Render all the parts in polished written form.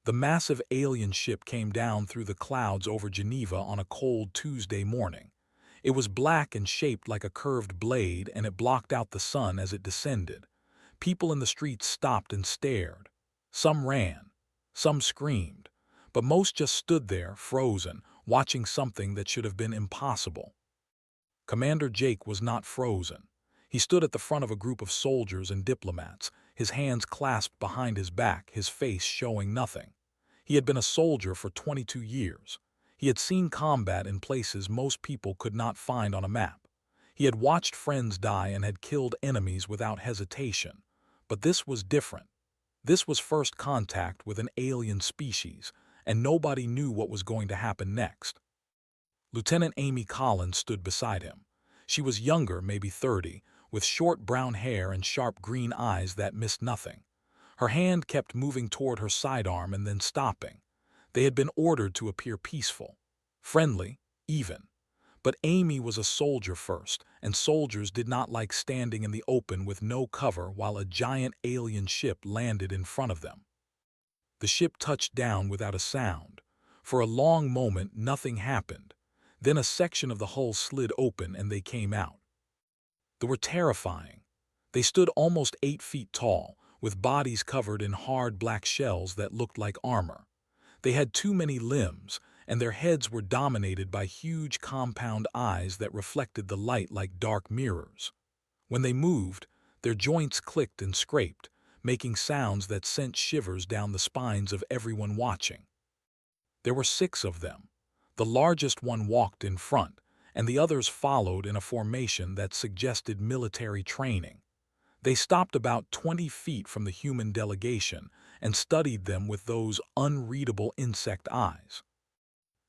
The massive alien ship came down through the clouds over Geneva on a cold Tuesday morning. It was black and shaped like a curved blade, and it blocked out the sun as it descended. People in the streets stopped and stared. Some ran, some screamed, but most just stood there, frozen, watching something that should have been impossible. Commander Jake was not frozen. He stood at the front of a group of soldiers and diplomats, his hands clasped behind his back, his face showing nothing. He had been a soldier for 22 years. He had seen combat in places most people could not find on a map. He had watched friends die and had killed enemies without hesitation. But this was different. This was first contact with an alien species, and nobody knew what was going to happen next. Lieutenant Amy Collins stood beside him. She was younger, maybe 30, with short brown hair and sharp green eyes that missed nothing. Her hand kept moving toward her sidearm and then stopping. They had been ordered to appear peaceful, friendly, even. But Amy was a soldier first, and soldiers did not like standing in the open with no cover while a giant alien ship landed in front of them. The ship touched down without a sound. For a long moment, nothing happened. Then a section of the hull slid open and they came out. They were terrifying. They stood almost 8 feet tall, with bodies covered in hard black shells that looked like armor. They had too many limbs, and their heads were dominated by huge compound eyes that reflected the light like dark mirrors. When they moved, their joints clicked and scraped, making sounds that sent shivers down the spines of everyone watching. There were 6 of them. The largest one walked in front, and the others followed in a formation that suggested military training. They stopped about 20 feet from the human delegation and studied them with those unreadable insect eyes.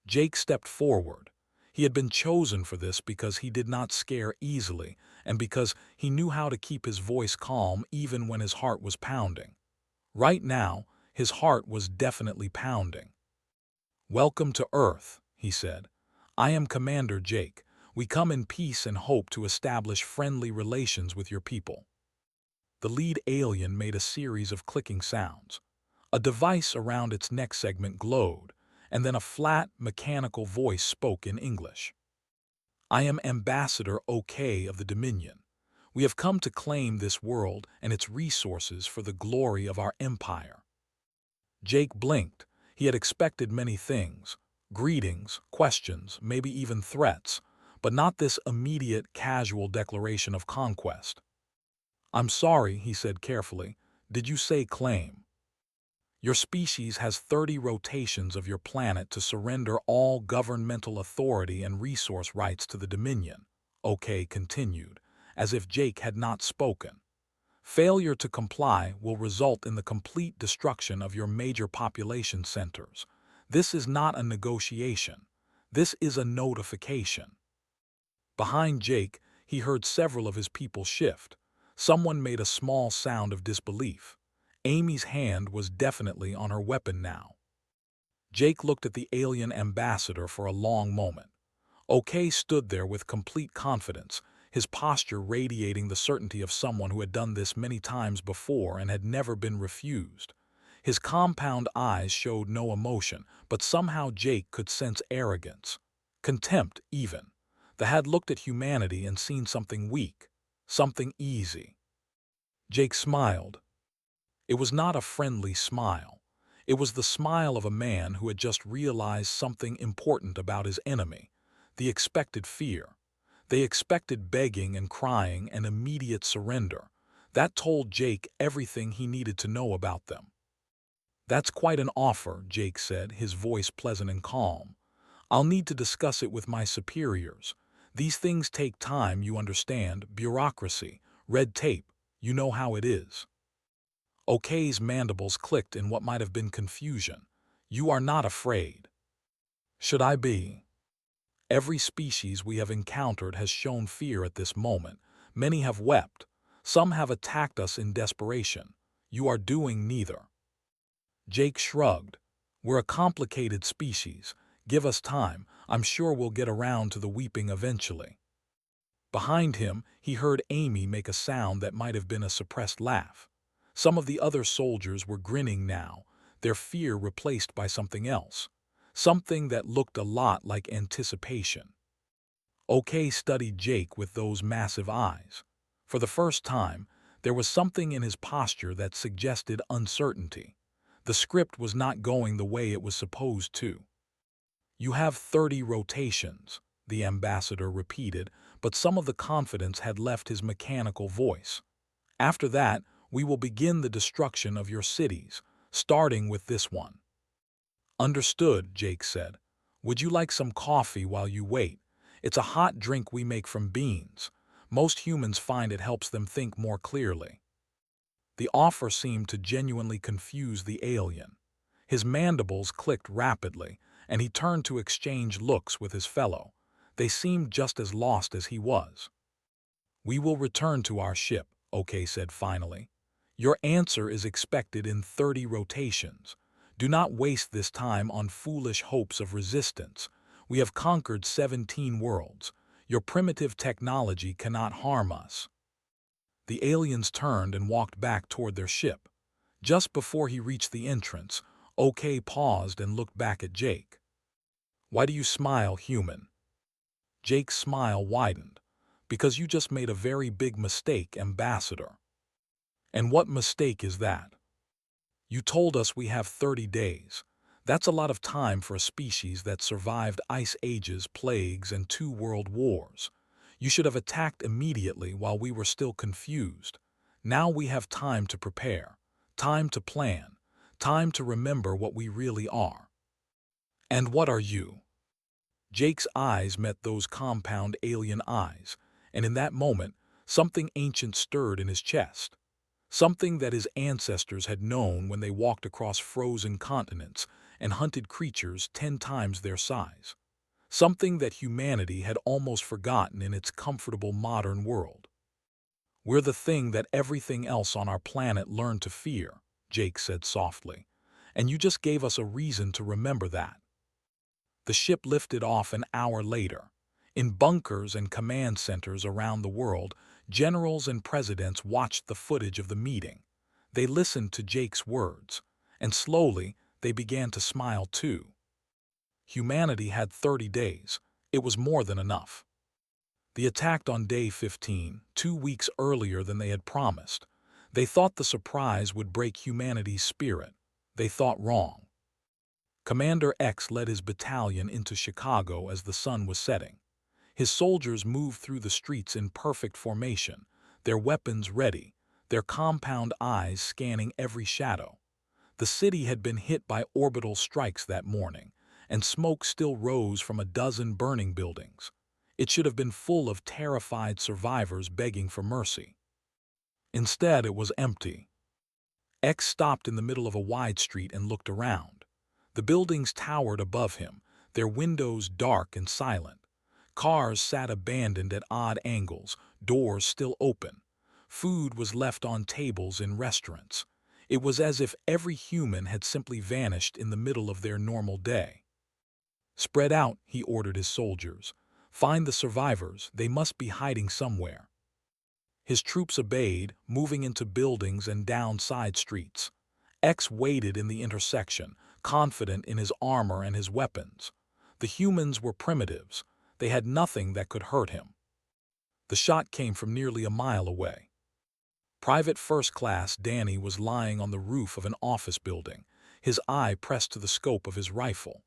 Jake stepped forward. He had been chosen for this because he did not scare easily and because he knew how to keep his voice calm even when his heart was pounding. Right now, his heart was definitely pounding. "Welcome to Earth," he said. "I am Commander Jake. We come in peace and hope to establish friendly relations with your people." The lead alien made a series of clicking sounds. A device around its neck segment glowed, and then a flat, mechanical voice spoke in English. "I am Ambassador OK of the Dominion. We have come to claim this world and its resources for the glory of our empire." Jake blinked. He had expected many things: greetings, questions, maybe even threats, but not this immediate, casual declaration of conquest. "I'm sorry," he said carefully. "Did you say claim?" "Your species has 30 rotations of your planet to surrender all governmental authority and resource rights to the Dominion," OK continued, as if Jake had not spoken. "Failure to comply will result in the complete destruction of your major population centers. This is not a negotiation. This is a notification." Behind Jake, he heard several of his people shift. Someone made a small sound of disbelief. Amy's hand was definitely on her weapon now. Jake looked at the alien ambassador for a long moment. OK stood there with complete confidence, his posture radiating the certainty of someone who had done this many times before and had never been refused. His compound eyes showed no emotion, but somehow Jake could sense arrogance, contempt even. The had looked at humanity and seen something weak, something easy. Jake smiled. It was not a friendly smile. It was the smile of a man who had just realized something important about his enemy, the expected fear. They expected begging and crying and immediate surrender. That told Jake everything he needed to know about them. "That's quite an offer," Jake said, his voice pleasant and calm. "I'll need to discuss it with my superiors. These things take time, you understand, bureaucracy, red tape, you know how it is." OK's mandibles clicked in what might have been confusion. "You are not afraid." "Should I be?" "Every species we have encountered has shown fear at this moment. Many have wept. Some have attacked us in desperation. You are doing neither." Jake shrugged. "We're a complicated species. Give us time. I'm sure we'll get around to the weeping eventually." Behind him, he heard Amy make a sound that might have been a suppressed laugh. Some of the other soldiers were grinning now, their fear replaced by something else, something that looked a lot like anticipation. OK studied Jake with those massive eyes. For the first time, there was something in his posture that suggested uncertainty. The script was not going the way it was supposed to. "You have 30 rotations," the ambassador repeated, but some of the confidence had left his mechanical voice. "After that, we will begin the destruction of your cities, starting with this one." "Understood," Jake said. "Would you like some coffee while you wait? It's a hot drink we make from beans. Most humans find it helps them think more clearly." The offer seemed to genuinely confuse the alien. His mandibles clicked rapidly, and he turned to exchange looks with his fellow. They seemed just as lost as he was. "We will return to our ship," OK said finally. "Your answer is expected in 30 rotations. Do not waste this time on foolish hopes of resistance. We have conquered 17 worlds. Your primitive technology cannot harm us." The aliens turned and walked back toward their ship. Just before he reached the entrance, OK paused and looked back at Jake. "Why do you smile, human?" Jake's smile widened. "Because you just made a very big mistake, Ambassador." "And what mistake is that?" "You told us we have 30 days. That's a lot of time for a species that survived ice ages, plagues, and 2 world wars. You should have attacked immediately while we were still confused. Now we have time to prepare, time to plan, time to remember what we really are." "And what are you?" Jake's eyes met those compound alien eyes, and in that moment, something ancient stirred in his chest. Something that his ancestors had known when they walked across frozen continents and hunted creatures 10 times their size. Something that humanity had almost forgotten in its comfortable modern world. "We're the thing that everything else on our planet learned to fear," Jake said softly, "and you just gave us a reason to remember that." The ship lifted off an hour later. In bunkers and command centers around the world, generals and presidents watched the footage of the meeting. They listened to Jake's words, and slowly they began to smile too. Humanity had 30 days. It was more than enough. They attacked on day 15, 2 weeks earlier than they had promised. They thought the surprise would break humanity's spirit. They thought wrong. Commander X led his battalion into Chicago as the sun was setting. His soldiers moved through the streets in perfect formation, their weapons ready, their compound eyes scanning every shadow. The city had been hit by orbital strikes that morning, and smoke still rose from a dozen burning buildings. It should have been full of terrified survivors begging for mercy. Instead, it was empty. X stopped in the middle of a wide street and looked around. The buildings towered above him, their windows dark and silent. Cars sat abandoned at odd angles, doors still open. Food was left on tables in restaurants. It was as if every human had simply vanished in the middle of their normal day. "Spread out," he ordered his soldiers. "Find the survivors, they must be hiding somewhere." His troops obeyed, moving into buildings and down side streets. X waited in the intersection, confident in his armor and his weapons. The humans were primitives. They had nothing that could hurt him. The shot came from nearly a mile away. Private First Class Danny was lying on the roof of an office building, his eye pressed to the scope of his rifle.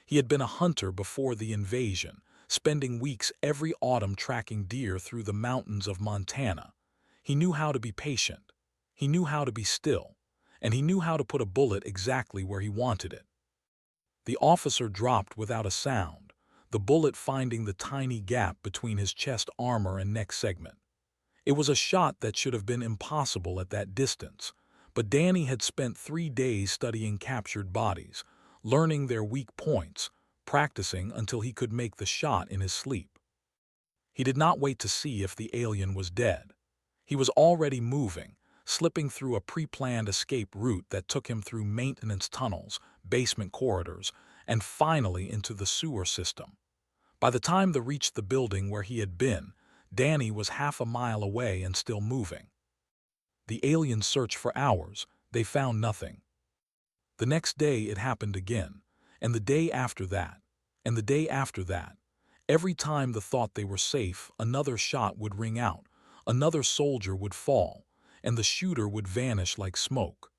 He had been a hunter before the invasion, spending weeks every autumn tracking deer through the mountains of Montana. He knew how to be patient. He knew how to be still. And he knew how to put a bullet exactly where he wanted it. The officer dropped without a sound, the bullet finding the tiny gap between his chest armor and neck segment. It was a shot that should have been impossible at that distance, but Danny had spent 3 days studying captured bodies, learning their weak points, practicing until he could make the shot in his sleep. He did not wait to see if the alien was dead. He was already moving, slipping through a pre-planned escape route that took him through maintenance tunnels, basement corridors, and finally into the sewer system. By the time they reached the building where he had been, Danny was half a mile away and still moving. The aliens searched for hours. They found nothing. The next day it happened again, and the day after that, and the day after that. Every time the thought they were safe, another shot would ring out, another soldier would fall, and the shooter would vanish like smoke.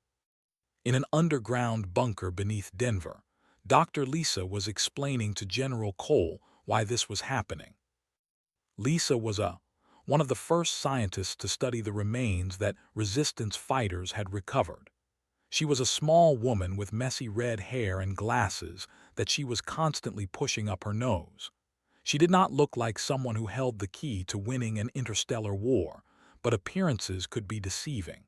In an underground bunker beneath Denver, Dr. Lisa was explaining to General Cole why this was happening. Lisa was one of the first scientists to study the remains that resistance fighters had recovered. She was a small woman with messy red hair and glasses that she was constantly pushing up her nose. She did not look like someone who held the key to winning an interstellar war, but appearances could be deceiving.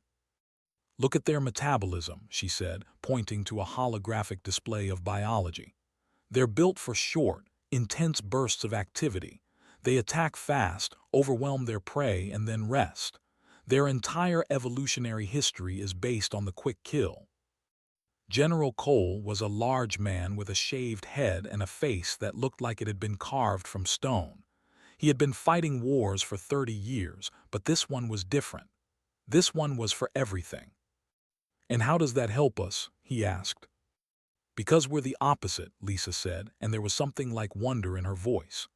"Look at their metabolism," she said, pointing to a holographic display of biology. "They're built for short, intense bursts of activity. They attack fast, overwhelm their prey, and then rest. Their entire evolutionary history is based on the quick kill." General Cole was a large man with a shaved head and a face that looked like it had been carved from stone. He had been fighting wars for 30 years, but this one was different. This one was for everything. "And how does that help us?" he asked. "Because we're the opposite," Lisa said, and there was something like wonder in her voice.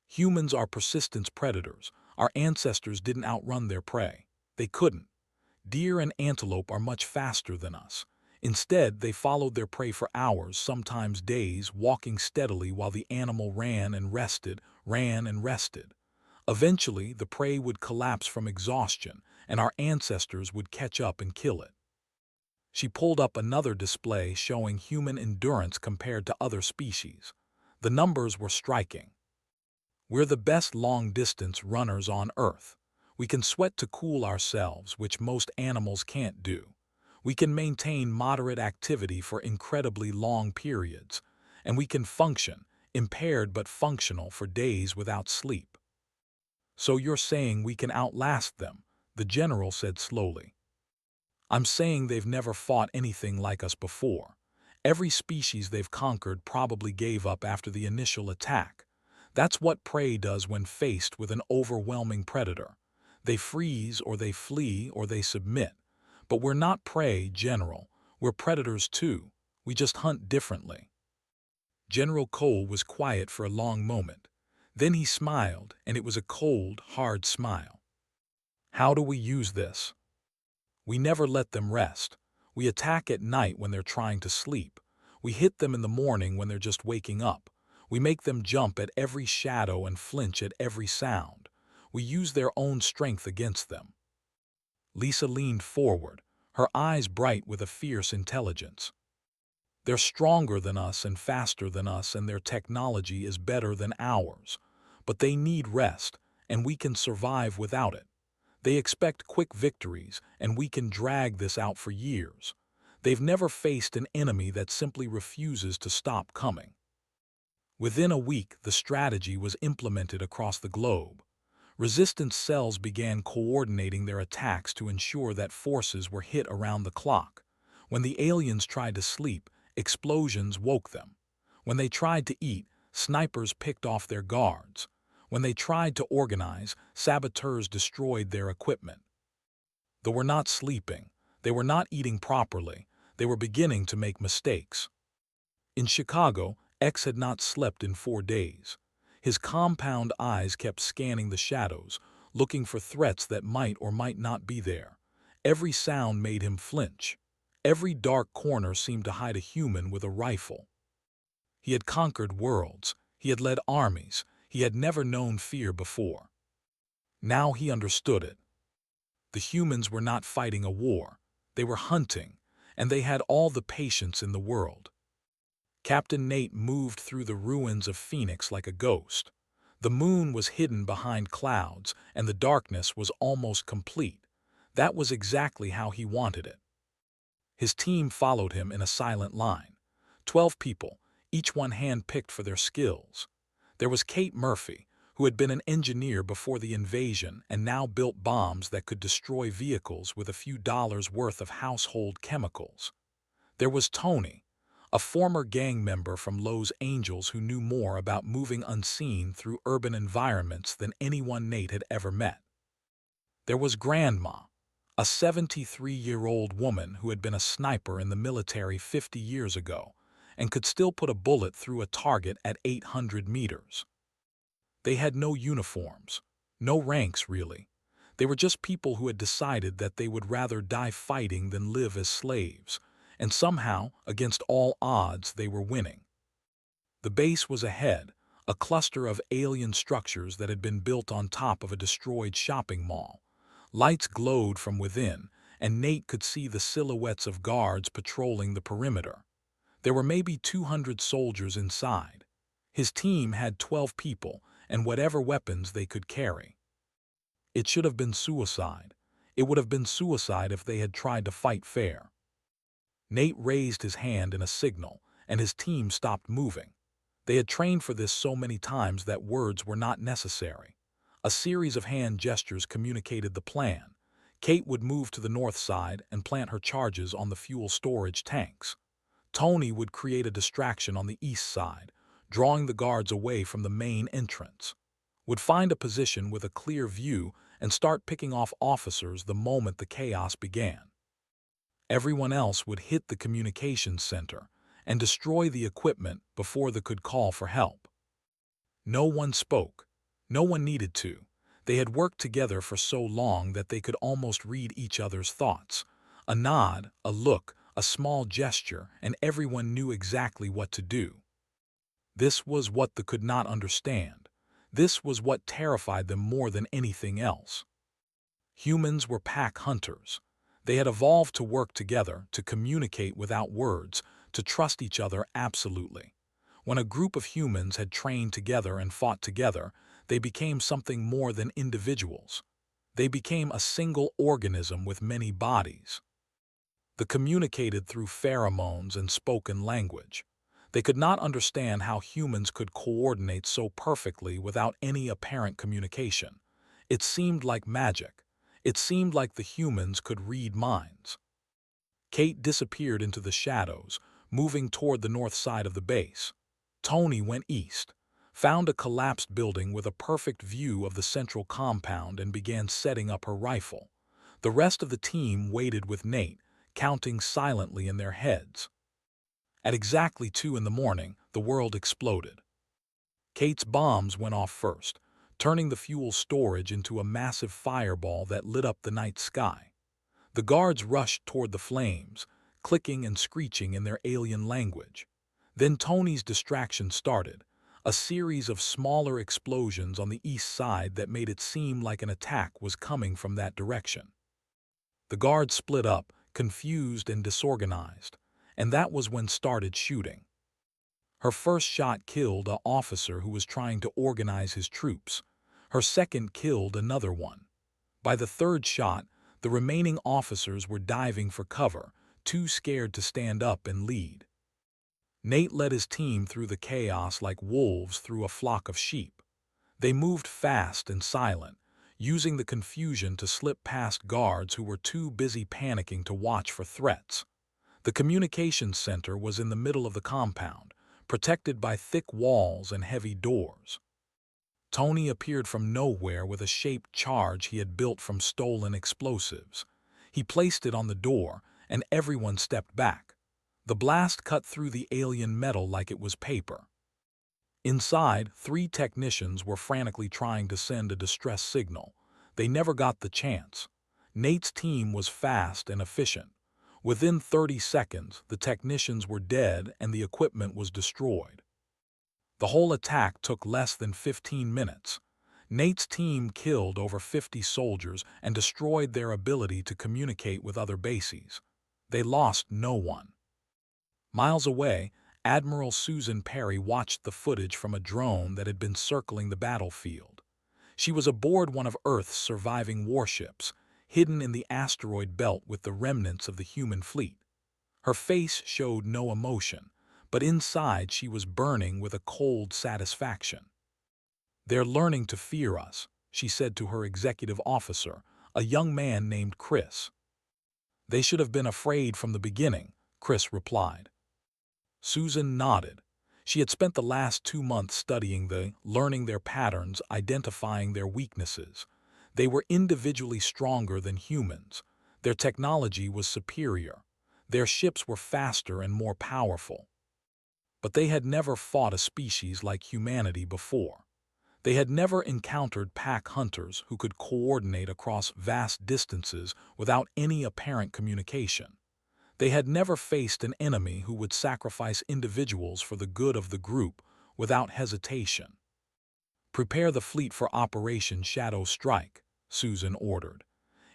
"Humans are persistence predators. Our ancestors didn't outrun their prey. They couldn't. Deer and antelope are much faster than us. Instead, they followed their prey for hours, sometimes days, walking steadily while the animal ran and rested, ran and rested. Eventually, the prey would collapse from exhaustion, and our ancestors would catch up and kill it." She pulled up another display showing human endurance compared to other species. The numbers were striking. "We're the best long-distance runners on Earth. We can sweat to cool ourselves, which most animals can't do. We can maintain moderate activity for incredibly long periods, and we can function, impaired but functional, for days without sleep." "So you're saying we can outlast them," the general said slowly. "I'm saying they've never fought anything like us before. Every species they've conquered probably gave up after the initial attack. That's what prey does when faced with an overwhelming predator. They freeze, or they flee, or they submit. But we're not prey, General. We're predators too. We just hunt differently." General Cole was quiet for a long moment. Then he smiled, and it was a cold, hard smile. "How do we use this? We never let them rest. We attack at night when they're trying to sleep. We hit them in the morning when they're just waking up. We make them jump at every shadow and flinch at every sound. We use their own strength against them." Lisa leaned forward, her eyes bright with a fierce intelligence. "They're stronger than us and faster than us, and their technology is better than ours. But they need rest, and we can survive without it. They expect quick victories, and we can drag this out for years. They've never faced an enemy that simply refuses to stop coming." Within a week, the strategy was implemented across the globe. Resistance cells began coordinating their attacks to ensure that forces were hit around the clock. When the aliens tried to sleep, explosions woke them. When they tried to eat, snipers picked off their guards. When they tried to organize, saboteurs destroyed their equipment. They were not sleeping. They were not eating properly. They were beginning to make mistakes. In Chicago, X had not slept in 4 days. His compound eyes kept scanning the shadows, looking for threats that might or might not be there. Every sound made him flinch. Every dark corner seemed to hide a human with a rifle. He had conquered worlds. He had led armies. He had never known fear before. Now he understood it. The humans were not fighting a war. They were hunting, and they had all the patience in the world. Captain Nate moved through the ruins of Phoenix like a ghost. The moon was hidden behind clouds, and the darkness was almost complete. That was exactly how he wanted it. His team followed him in a silent line. 12 people, each one hand-picked for their skills. There was Kate Murphy, who had been an engineer before the invasion and now built bombs that could destroy vehicles with a few dollars worth of household chemicals. There was Tony, a former gang member from Los Angeles who knew more about moving unseen through urban environments than anyone Nate had ever met. There was Grandma, a 73-year-old woman who had been a sniper in the military 50 years ago and could still put a bullet through a target at 800 meters. They had no uniforms, no ranks really. They were just people who had decided that they would rather die fighting than live as slaves, and somehow, against all odds, they were winning. The base was ahead, a cluster of alien structures that had been built on top of a destroyed shopping mall. Lights glowed from within, and Nate could see the silhouettes of guards patrolling the perimeter. There were maybe 200 soldiers inside. His team had 12 people and whatever weapons they could carry. It should have been suicide. It would have been suicide if they had tried to fight fair. Nate raised his hand in a signal, and his team stopped moving. They had trained for this so many times that words were not necessary. A series of hand gestures communicated the plan. Kate would move to the north side and plant her charges on the fuel storage tanks. Tony would create a distraction on the east side, drawing the guards away from the main entrance. Would find a position with a clear view and start picking off officers the moment the chaos began. Everyone else would hit the communications center and destroy the equipment before they could call for help. No one spoke. No one needed to. They had worked together for so long that they could almost read each other's thoughts. A nod, a look, a small gesture, and everyone knew exactly what to do. This was what they could not understand. This was what terrified them more than anything else. Humans were pack hunters. They had evolved to work together, to communicate without words, to trust each other absolutely. When a group of humans had trained together and fought together, they became something more than individuals. They became a single organism with many bodies. They communicated through pheromones and spoken language. They could not understand how humans could coordinate so perfectly without any apparent communication. It seemed like magic. It seemed like the humans could read minds. Kate disappeared into the shadows, moving toward the north side of the base. Tony went east, found a collapsed building with a perfect view of the central compound and began setting up her rifle. The rest of the team waited with Nate, counting silently in their heads. At exactly 2 in the morning, the world exploded. Kate's bombs went off first, turning the fuel storage into a massive fireball that lit up the night sky. The guards rushed toward the flames, clicking and screeching in their alien language. Then Tony's distraction started, a series of smaller explosions on the east side that made it seem like an attack was coming from that direction. The guards split up, confused and disorganized, and that was when started shooting. Her first shot killed an officer who was trying to organize his troops. Her second killed another one. By the third shot, the remaining officers were diving for cover, too scared to stand up and lead. Nate led his team through the chaos like wolves through a flock of sheep. They moved fast and silent, using the confusion to slip past guards who were too busy panicking to watch for threats. The communications center was in the middle of the compound, protected by thick walls and heavy doors. Tony appeared from nowhere with a shaped charge he had built from stolen explosives. He placed it on the door, and everyone stepped back. The blast cut through the alien metal like it was paper. Inside, 3 technicians were frantically trying to send a distress signal. They never got the chance. Nate's team was fast and efficient. Within 30 seconds, the technicians were dead and the equipment was destroyed. The whole attack took less than 15 minutes. Nate's team killed over 50 soldiers and destroyed their ability to communicate with other bases. They lost no one. Miles away, Admiral Susan Perry watched the footage from a drone that had been circling the battlefield. She was aboard one of Earth's surviving warships, hidden in the asteroid belt with the remnants of the human fleet. Her face showed no emotion, but inside she was burning with a cold satisfaction. "They're learning to fear us," she said to her executive officer, a young man named Chris. "They should have been afraid from the beginning," Chris replied. Susan nodded. She had spent the last 2 months studying learning their patterns, identifying their weaknesses. They were individually stronger than humans. Their technology was superior. Their ships were faster and more powerful. But they had never fought a species like humanity before. They had never encountered pack hunters who could coordinate across vast distances without any apparent communication. They had never faced an enemy who would sacrifice individuals for the good of the group without hesitation. "Prepare the fleet for Operation Shadow Strike," Susan ordered.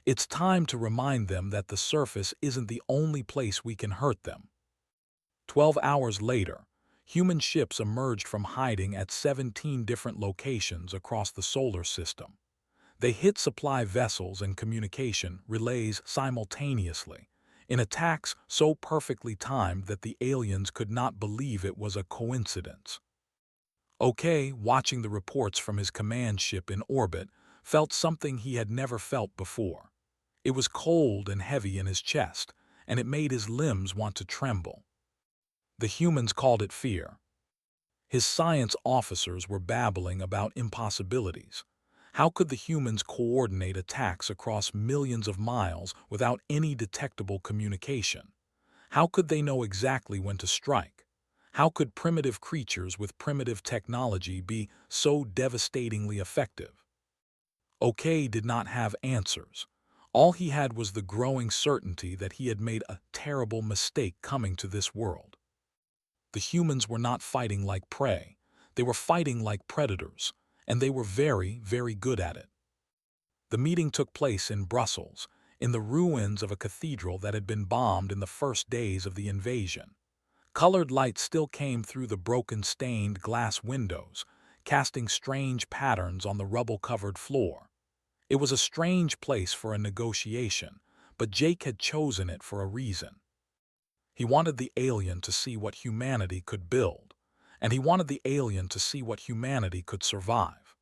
"It's time to remind them that the surface isn't the only place we can hurt them." 12 hours later, human ships emerged from hiding at 17 different locations across the solar system. They hit supply vessels and communication relays simultaneously, in attacks so perfectly timed that the aliens could not believe it was a coincidence. OK, watching the reports from his command ship in orbit, felt something he had never felt before. It was cold and heavy in his chest, and it made his limbs want to tremble. The humans called it fear. His science officers were babbling about impossibilities. How could the humans coordinate attacks across millions of miles without any detectable communication? How could they know exactly when to strike? How could primitive creatures with primitive technology be so devastatingly effective? OK did not have answers. All he had was the growing certainty that he had made a terrible mistake coming to this world. The humans were not fighting like prey. They were fighting like predators, and they were very, very good at it. The meeting took place in Brussels, in the ruins of a cathedral that had been bombed in the first days of the invasion. Colored light still came through the broken stained glass windows, casting strange patterns on the rubble-covered floor. It was a strange place for a negotiation, but Jake had chosen it for a reason. He wanted the alien to see what humanity could build, and he wanted the alien to see what humanity could survive.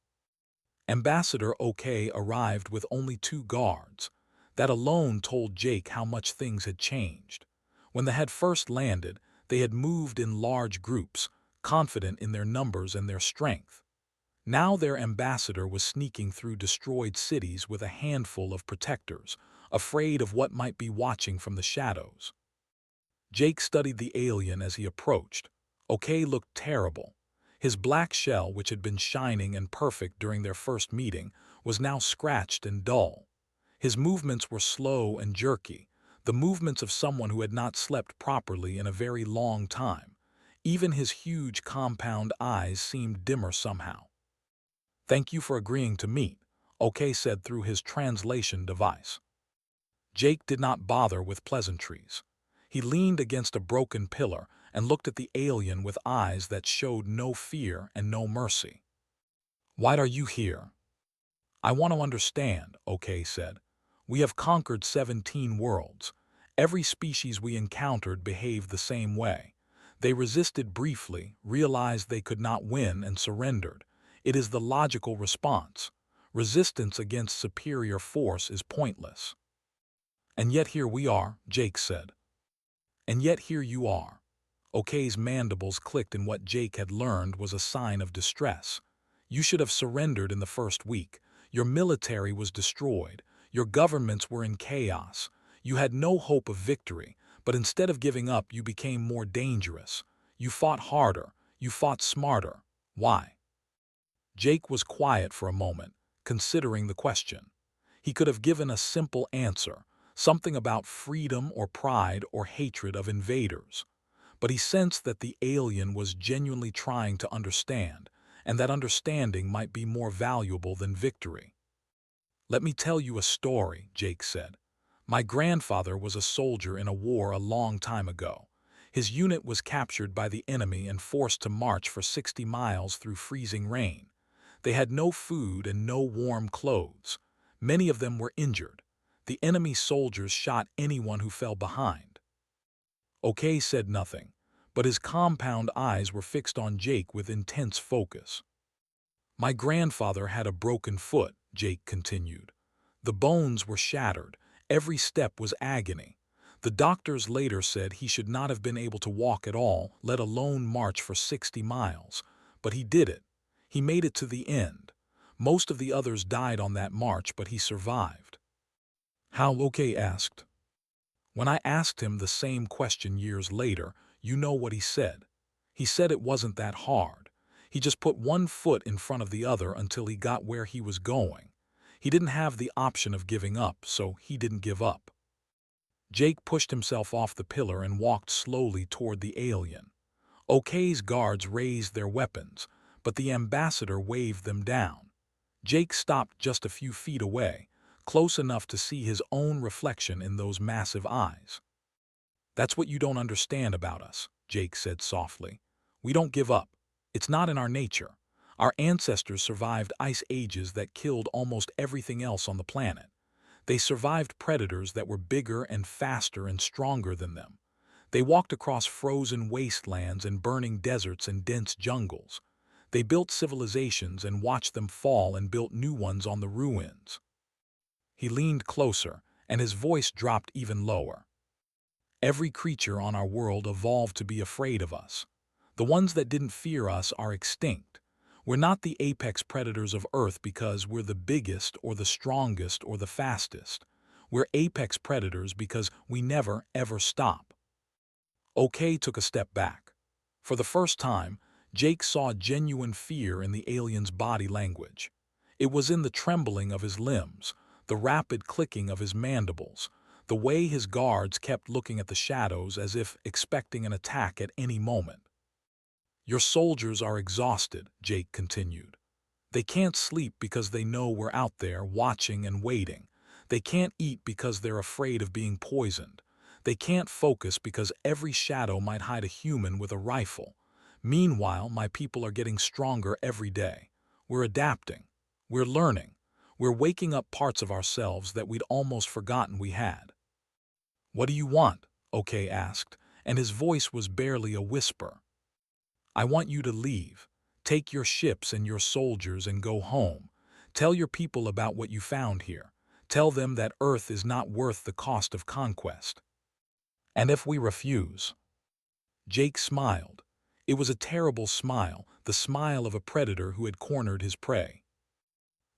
Ambassador OK arrived with only 2 guards. That alone told Jake how much things had changed. When the had first landed, they had moved in large groups, confident in their numbers and their strength. Now their ambassador was sneaking through destroyed cities with a handful of protectors, afraid of what might be watching from the shadows. Jake studied the alien as he approached. OK looked terrible. His black shell, which had been shining and perfect during their first meeting, was now scratched and dull. His movements were slow and jerky, the movements of someone who had not slept properly in a very long time. Even his huge compound eyes seemed dimmer somehow. "Thank you for agreeing to meet," OK said through his translation device. Jake did not bother with pleasantries. He leaned against a broken pillar and looked at the alien with eyes that showed no fear and no mercy. "Why are you here?" "I want to understand," OK said. "We have conquered 17 worlds. Every species we encountered behaved the same way. They resisted briefly, realized they could not win, and surrendered. It is the logical response. Resistance against superior force is pointless." "And yet here we are," Jake said. "And yet here you are." OK's mandibles clicked in what Jake had learned was a sign of distress. "You should have surrendered in the first week. Your military was destroyed. Your governments were in chaos. You had no hope of victory, but instead of giving up, you became more dangerous. You fought harder. You fought smarter. Why?" Jake was quiet for a moment, considering the question. He could have given a simple answer, something about freedom or pride or hatred of invaders. But he sensed that the alien was genuinely trying to understand, and that understanding might be more valuable than victory. "Let me tell you a story," Jake said. "My grandfather was a soldier in a war a long time ago. His unit was captured by the enemy and forced to march for 60 miles through freezing rain. They had no food and no warm clothes. Many of them were injured. The enemy soldiers shot anyone who fell behind." OK said nothing, but his compound eyes were fixed on Jake with intense focus. "My grandfather had a broken foot," Jake continued. "The bones were shattered. Every step was agony. The doctors later said he should not have been able to walk at all, let alone march for 60 miles. But he did it. He made it to the end. Most of the others died on that march, but he survived." How? OK asked. When I asked him the same question years later, you know what he said. He said it wasn't that hard. He just put one foot in front of the other until he got where he was going. He didn't have the option of giving up, so he didn't give up. Jake pushed himself off the pillar and walked slowly toward the alien. OK's guards raised their weapons, but the ambassador waved them down. Jake stopped just a few feet away, close enough to see his own reflection in those massive eyes. That's what you don't understand about us, Jake said softly. We don't give up. It's not in our nature. Our ancestors survived ice ages that killed almost everything else on the planet. They survived predators that were bigger and faster and stronger than them. They walked across frozen wastelands and burning deserts and dense jungles. They built civilizations and watched them fall and built new ones on the ruins. He leaned closer, and his voice dropped even lower. Every creature on our world evolved to be afraid of us. The ones that didn't fear us are extinct. We're not the apex predators of Earth because we're the biggest or the strongest or the fastest. We're apex predators because we never, ever stop. OK took a step back. For the first time, Jake saw genuine fear in the alien's body language. It was in the trembling of his limbs, the rapid clicking of his mandibles, the way his guards kept looking at the shadows as if expecting an attack at any moment. Your soldiers are exhausted, Jake continued. They can't sleep because they know we're out there watching and waiting. They can't eat because they're afraid of being poisoned. They can't focus because every shadow might hide a human with a rifle. Meanwhile, my people are getting stronger every day. We're adapting. We're learning. We're waking up parts of ourselves that we'd almost forgotten we had. What do you want? OK asked, and his voice was barely a whisper. I want you to leave. Take your ships and your soldiers and go home. Tell your people about what you found here. Tell them that Earth is not worth the cost of conquest. And if we refuse? Jake smiled. It was a terrible smile, the smile of a predator who had cornered his prey.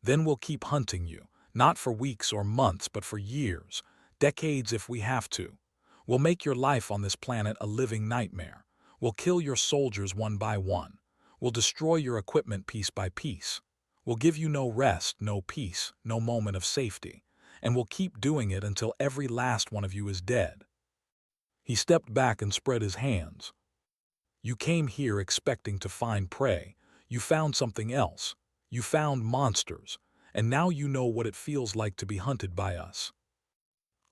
Then we'll keep hunting you, not for weeks or months, but for years, decades if we have to. We'll make your life on this planet a living nightmare. We'll kill your soldiers one by one. We'll destroy your equipment piece by piece. We'll give you no rest, no peace, no moment of safety. And we'll keep doing it until every last one of you is dead. He stepped back and spread his hands. You came here expecting to find prey. You found something else. You found monsters. And now you know what it feels like to be hunted by us.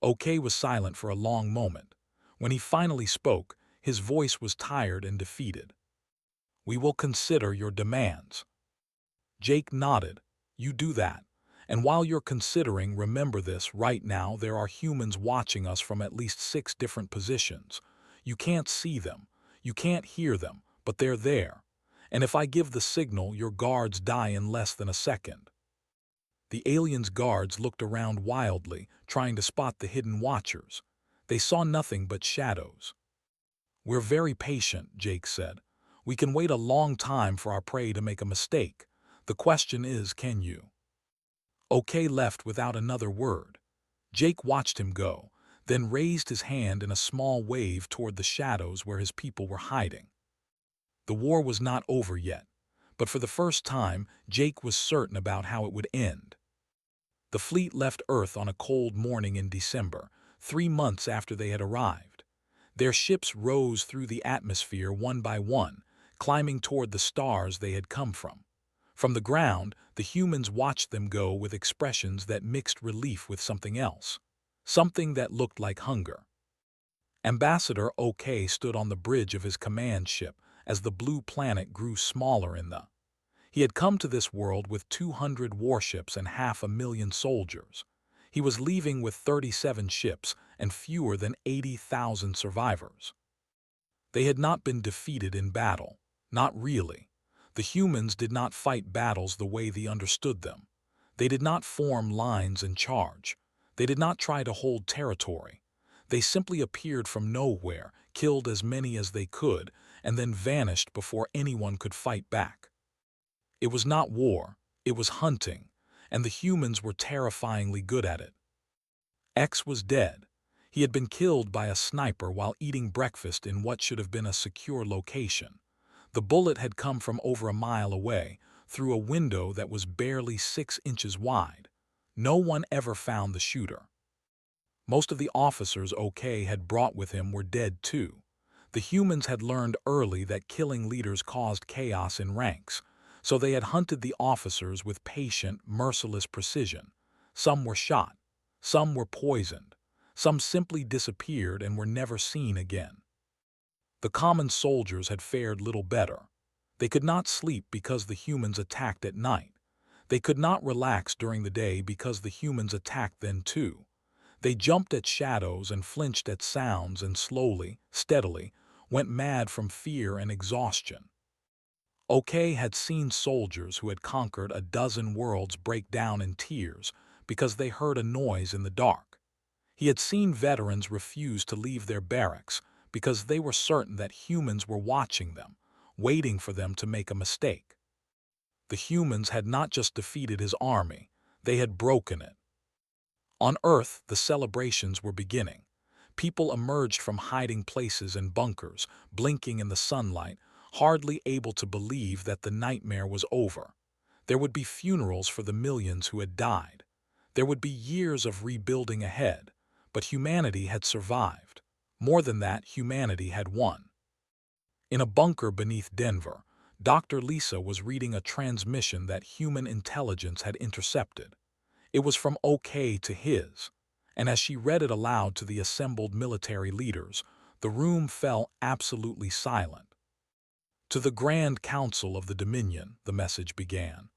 OK was silent for a long moment. When he finally spoke, his voice was tired and defeated. We will consider your demands. Jake nodded. You do that. And while you're considering, remember this, right now there are humans watching us from at least 6 different positions. You can't see them. You can't hear them, but they're there. And if I give the signal, your guards die in less than a second. The aliens' guards looked around wildly, trying to spot the hidden watchers. They saw nothing but shadows. We're very patient, Jake said. We can wait a long time for our prey to make a mistake. The question is, can you? OK left without another word. Jake watched him go, then raised his hand in a small wave toward the shadows where his people were hiding. The war was not over yet, but for the first time, Jake was certain about how it would end. The fleet left Earth on a cold morning in December, 3 months after they had arrived. Their ships rose through the atmosphere one by one, climbing toward the stars they had come from. From the ground, the humans watched them go with expressions that mixed relief with something else, something that looked like hunger. Ambassador OK stood on the bridge of his command ship as the blue planet grew smaller in the. He had come to this world with 200 warships and 500,000 soldiers. He was leaving with 37 ships and fewer than 80,000 survivors. They had not been defeated in battle, not really. The humans did not fight battles the way they understood them. They did not form lines and charge. They did not try to hold territory. They simply appeared from nowhere, killed as many as they could, and then vanished before anyone could fight back. It was not war, it was hunting, and the humans were terrifyingly good at it. X was dead. He had been killed by a sniper while eating breakfast in what should have been a secure location. The bullet had come from over a mile away, through a window that was barely 6 inches wide. No one ever found the shooter. Most of the officers OK had brought with him were dead too. The humans had learned early that killing leaders caused chaos in ranks, so they had hunted the officers with patient, merciless precision. Some were shot, some were poisoned, some simply disappeared and were never seen again. The common soldiers had fared little better. They could not sleep because the humans attacked at night. They could not relax during the day because the humans attacked then too. They jumped at shadows and flinched at sounds and slowly, steadily, went mad from fear and exhaustion. OK had seen soldiers who had conquered a dozen worlds break down in tears because they heard a noise in the dark. He had seen veterans refuse to leave their barracks because they were certain that humans were watching them, waiting for them to make a mistake. The humans had not just defeated his army, they had broken it. On Earth, the celebrations were beginning. People emerged from hiding places and bunkers, blinking in the sunlight, hardly able to believe that the nightmare was over. There would be funerals for the millions who had died. There would be years of rebuilding ahead, but humanity had survived. More than that, humanity had won. In a bunker beneath Denver, Dr. Lisa was reading a transmission that human intelligence had intercepted. It was from OK to his, and as she read it aloud to the assembled military leaders, the room fell absolutely silent. To the Grand Council of the Dominion, the message began.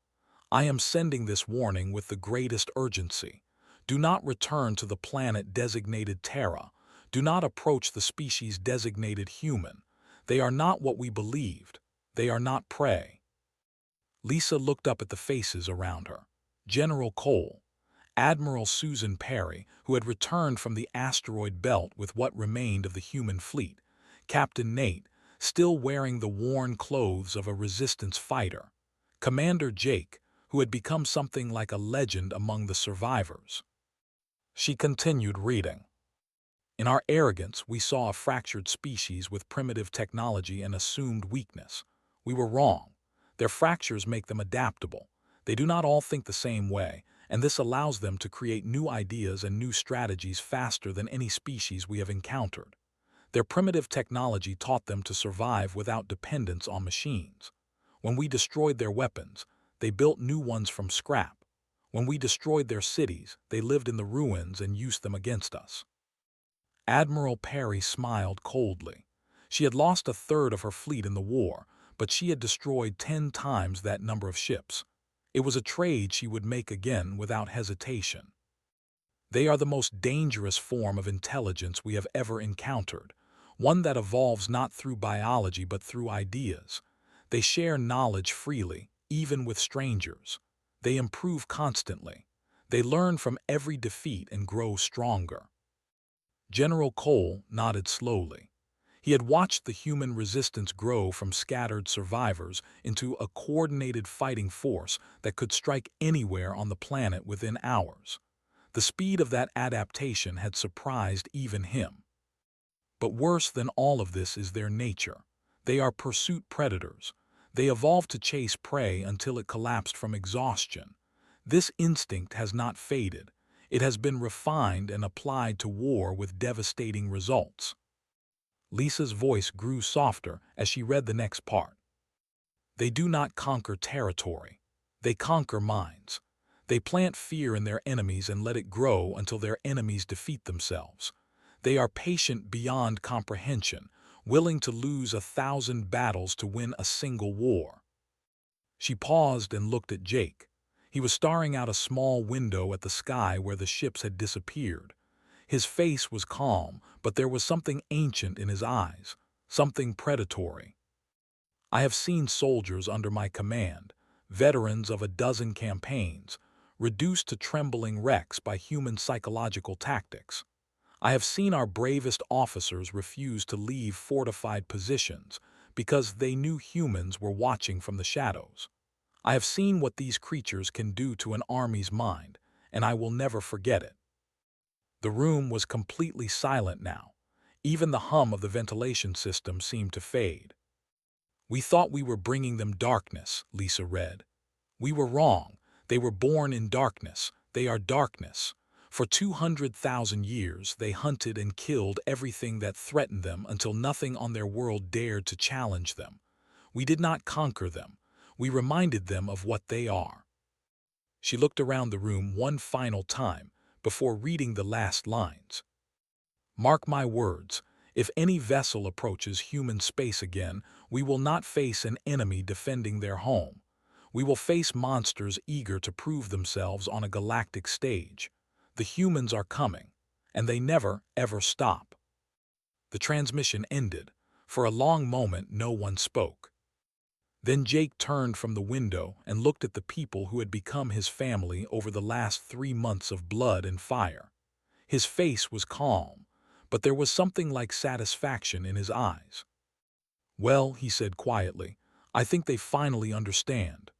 I am sending this warning with the greatest urgency. Do not return to the planet designated Terra. Do not approach the species designated human. They are not what we believed. They are not prey. Lisa looked up at the faces around her. General Cole, Admiral Susan Perry, who had returned from the asteroid belt with what remained of the human fleet, Captain Nate, still wearing the worn clothes of a resistance fighter, Commander Jake, who had become something like a legend among the survivors. She continued reading. In our arrogance, we saw a fractured species with primitive technology and assumed weakness. We were wrong. Their fractures make them adaptable. They do not all think the same way, and this allows them to create new ideas and new strategies faster than any species we have encountered. Their primitive technology taught them to survive without dependence on machines. When we destroyed their weapons, they built new ones from scrap. When we destroyed their cities, they lived in the ruins and used them against us. Admiral Perry smiled coldly. She had lost a third of her fleet in the war, but she had destroyed 10 times that number of ships. It was a trade she would make again without hesitation. They are the most dangerous form of intelligence we have ever encountered, one that evolves not through biology but through ideas. They share knowledge freely, even with strangers. They improve constantly. They learn from every defeat and grow stronger. General Cole nodded slowly. He had watched the human resistance grow from scattered survivors into a coordinated fighting force that could strike anywhere on the planet within hours. The speed of that adaptation had surprised even him. But worse than all of this is their nature. They are pursuit predators. They evolved to chase prey until it collapsed from exhaustion. This instinct has not faded. It has been refined and applied to war with devastating results. Lisa's voice grew softer as she read the next part. They do not conquer territory. They conquer minds. They plant fear in their enemies and let it grow until their enemies defeat themselves. They are patient beyond comprehension, willing to lose 1,000 battles to win a single war. She paused and looked at Jake. He was staring out a small window at the sky where the ships had disappeared. His face was calm, but there was something ancient in his eyes, something predatory. I have seen soldiers under my command, veterans of a dozen campaigns, reduced to trembling wrecks by human psychological tactics. I have seen our bravest officers refuse to leave fortified positions because they knew humans were watching from the shadows. I have seen what these creatures can do to an army's mind, and I will never forget it. The room was completely silent now. Even the hum of the ventilation system seemed to fade. "We thought we were bringing them darkness," Lisa read. "We were wrong. They were born in darkness. They are darkness. For 200,000 years, they hunted and killed everything that threatened them until nothing on their world dared to challenge them. We did not conquer them. We reminded them of what they are." She looked around the room one final time before reading the last lines. "Mark my words, if any vessel approaches human space again, we will not face an enemy defending their home. We will face monsters eager to prove themselves on a galactic stage. The humans are coming, and they never, ever stop." The transmission ended. For a long moment, no one spoke. Then Jake turned from the window and looked at the people who had become his family over the last 3 months of blood and fire. His face was calm, but there was something like satisfaction in his eyes. "Well," he said quietly, "I think they finally understand."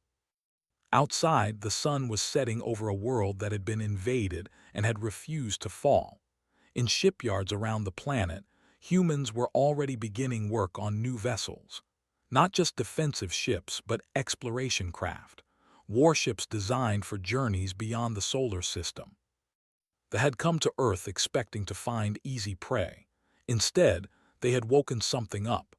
Outside, the sun was setting over a world that had been invaded and had refused to fall. In shipyards around the planet, humans were already beginning work on new vessels. Not just defensive ships, but exploration craft, warships designed for journeys beyond the solar system. They had come to Earth expecting to find easy prey. Instead, they had woken something up.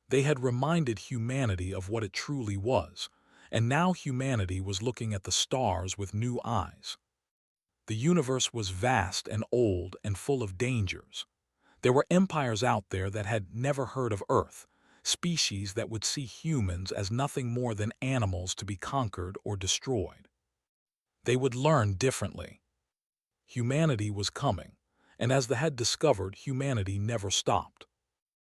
They had reminded humanity of what it truly was, and now humanity was looking at the stars with new eyes. The universe was vast and old and full of dangers. There were empires out there that had never heard of Earth, species that would see humans as nothing more than animals to be conquered or destroyed. They would learn differently. Humanity was coming, and as they had discovered, humanity never stopped.